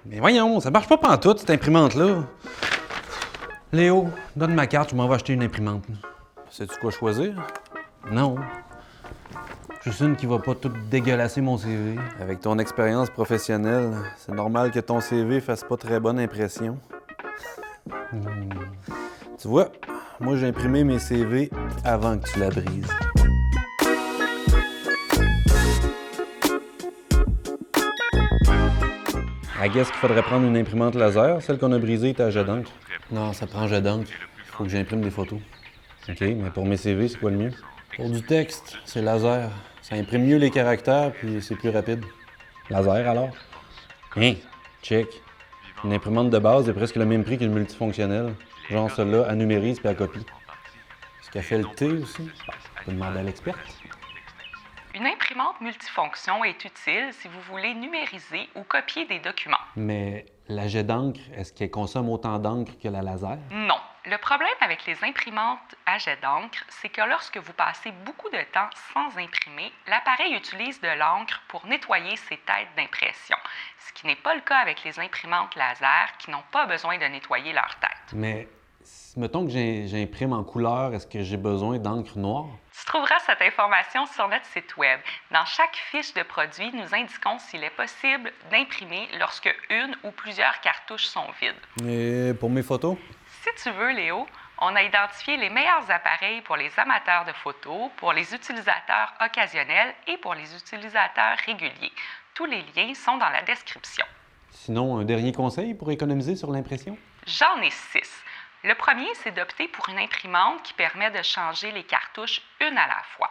Mais voyons, ça marche pas pantoute, cette imprimante-là. Léo, donne ma carte, je m'en vais acheter une imprimante. Sais-tu quoi choisir? Non. Juste une qui va pas tout dégueulasser mon CV. Avec ton expérience professionnelle, c'est normal que ton CV fasse pas très bonne impression. Tu vois, moi j'ai imprimé mes CV avant que tu la brises. I guess qu'il faudrait prendre une imprimante laser, celle qu'on a brisée était à jet d'encre. Non, ça prend jet d'encre. Faut que j'imprime des photos. OK, mais pour mes CV, c'est quoi le mieux? Pour du texte, c'est laser. Ça imprime mieux les caractères, puis c'est plus rapide. Laser, alors? Hein? Check. Une imprimante de base est presque le même prix qu'une multifonctionnelle. Genre celle-là, elle numérise puis elle copie. Est-ce qu'elle fait le T aussi? Je peux demander à l'experte. Une imprimante multifonction est utile si vous voulez numériser ou copier des documents. Mais la jet d'encre, est-ce qu'elle consomme autant d'encre que la laser? Non. Le problème avec les imprimantes à jet d'encre, c'est que lorsque vous passez beaucoup de temps sans imprimer, l'appareil utilise de l'encre pour nettoyer ses têtes d'impression, ce qui n'est pas le cas avec les imprimantes laser qui n'ont pas besoin de nettoyer leur tête. Mais, mettons que j'imprime en couleur, est-ce que j'ai besoin d'encre noire? Tu trouveras cette information sur notre site Web. Dans chaque fiche de produit, nous indiquons s'il est possible d'imprimer lorsque une ou plusieurs cartouches sont vides. Et pour mes photos? Si tu veux, Léo, on a identifié les meilleurs appareils pour les amateurs de photos, pour les utilisateurs occasionnels et pour les utilisateurs réguliers. Tous les liens sont dans la description. Sinon, un dernier conseil pour économiser sur l'impression? J'en ai 6. Le premier, c'est d'opter pour une imprimante qui permet de changer les cartouches une à la fois.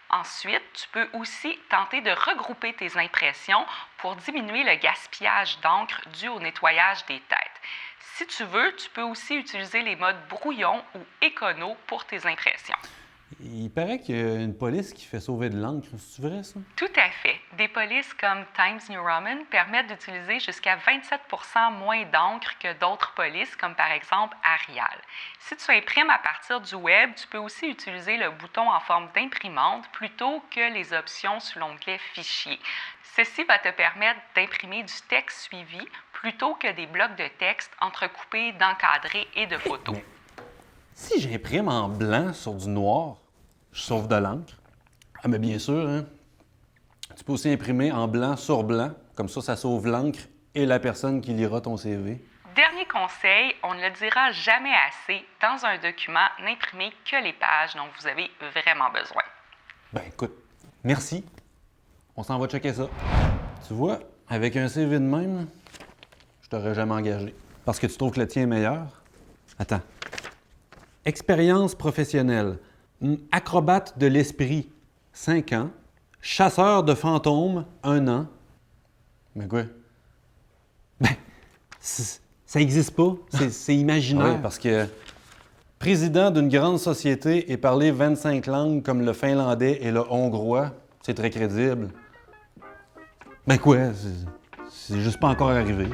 Ensuite, tu peux aussi tenter de regrouper tes impressions pour diminuer le gaspillage d'encre dû au nettoyage des têtes. Si tu veux, tu peux aussi utiliser les modes brouillon ou écono pour tes impressions. Il paraît qu'il y a une police qui fait sauver de l'encre. C'est vrai, ça? Tout à fait. Des polices comme Times New Roman permettent d'utiliser jusqu'à 27 % moins d'encre que d'autres polices, comme par exemple Arial. Si tu imprimes à partir du web, tu peux aussi utiliser le bouton en forme d'imprimante plutôt que les options sous l'onglet Fichier. Ceci va te permettre d'imprimer du texte suivi plutôt que des blocs de texte entrecoupés d'encadrés et de photos. Mais si j'imprime en blanc sur du noir, je sauve de l'encre. Ah, mais bien sûr, hein. Tu peux aussi imprimer en blanc sur blanc. Comme ça sauve l'encre et la personne qui lira ton CV. Dernier conseil, on ne le dira jamais assez, dans un document, n'imprimez que les pages dont vous avez vraiment besoin. Ben écoute, merci. On s'en va checker ça. Tu vois, avec un CV de même, je t'aurais jamais engagé. Parce que tu trouves que le tien est meilleur? Attends. Expérience professionnelle. Acrobate de l'esprit, 5 ans. Chasseur de fantômes, 1 an. Mais quoi? Ben, ça n'existe pas. C'est imaginaire. Oui, parce que président d'une grande société et parler 25 langues comme le finlandais et le hongrois, c'est très crédible. Ben quoi? C'est juste pas encore arrivé.